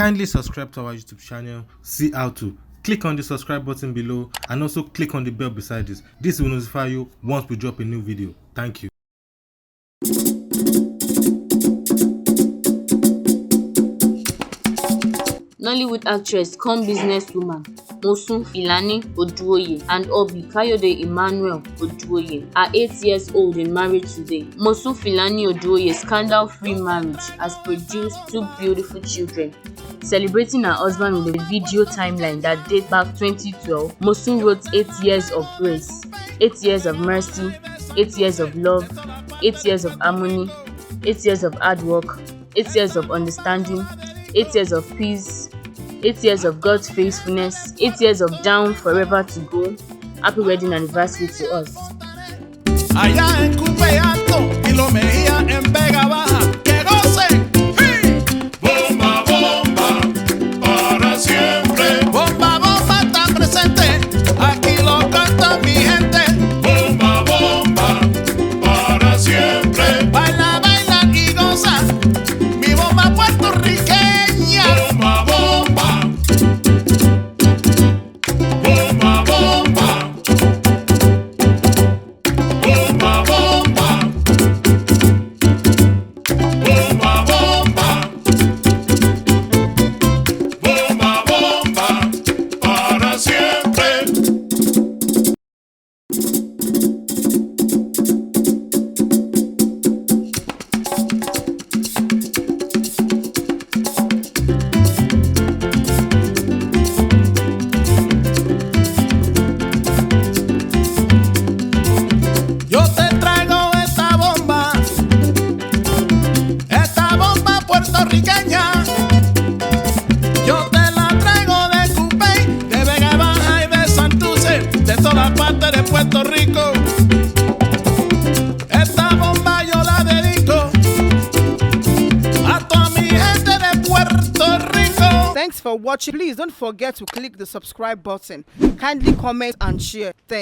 Kindly subscribe to our YouTube channel, see how to. Click on the subscribe button below and also click on the bell beside this. This will notify you once we drop a new video. Thank you. Nollywood actress come businesswoman Mosun Filani Oduoye and Obi Kayode Emmanuel Oduoye are 8 years old in marriage today. Mosun Filani Oduoye's scandal-free marriage has produced 2 beautiful children. Celebrating her husband with a video timeline that dates back 2012, Mosun wrote 8 years of grace, 8 years of mercy, 8 years of love, 8 years of harmony, 8 years of hard work, 8 years of understanding, 8 years of peace, 8 years of God's faithfulness, 8 years of down forever to go. Happy wedding anniversary to us. Allá en Cupe Alto y lo Mejía en Vega Baja, que gocen. Bomba, bomba, para siempre. Bomba, bomba está presente, aquí lo canta mi gente. Bomba, bomba, para siempre. Baila, baila y goza, mi bomba puertorriqueña. Bomba, bomba. Bomba, bomba. Bomba, bomba. Bomba, bomba. Bomba, bomba, para siempre. Yo te traigo esta bomba puertorriqueña. Yo te la traigo de Cupey, de Vega Baja y de Santurce, de todas partes de Puerto Rico. Esta bomba yo la dedico a toda mi gente de Puerto Rico. Thanks for watching. Please don't forget to click the subscribe button. Kindly comment and share. Thanks.